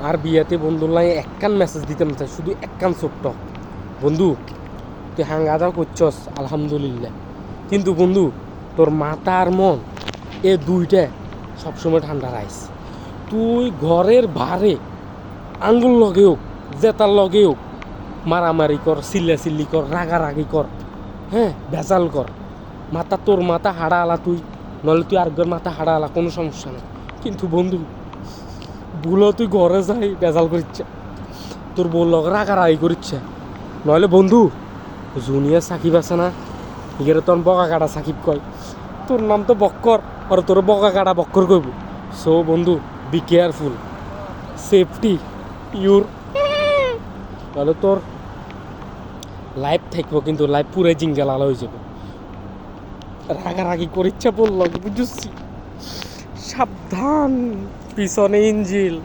আর বিয়েতে বন্ধুর লাই একখান মেসেজ দিতাম চাই, শুধু একখান ছোট্ট, বন্ধু তুই হাঙ্গা যাও করছস আলহামদুলিল্লাহ, কিন্তু বন্ধু তোর মাথা আর মন এ দুইটা সবসময় ঠান্ডা রাইস। তুই ঘরের ভারে আঙ্গুল লগে হোক জেতার লগে হোক মারামারি কর, চিল্লি কর, রাগারাগি কর, হ্যাঁ ভেজাল কর, মাথা তোর মাথা হাড়া আলা তুই, নইলে তুই আরেকবার মাথা হাড়া আলা, কোনো সমস্যা নেই। কিন্তু বন্ধু ভুলো তুই ঘরে যাই ভেজাল করিচ্ছে, তোর বউ লগ রাগারাগি করিচ্ছে, নইলে বন্ধু জুনিয়র সাকিব আছে না, ইগেরে তোর বকা কাটা সাকিব কয়, তোর নাম তো বক্কর আর তোর বকা কাটা বক্কর কইব। সো বন্ধু বি কেয়ারফুল, সেফটি ইউর, তাহলে তোর লাইফ থাকবো কিন্তু লাইফ পুরো জিঙ্গেল আলো হয়ে যাবে। রাগারাগি করিচ্ছে বলল বুঝছি, সাবধান পিছনে ইঞ্জিল।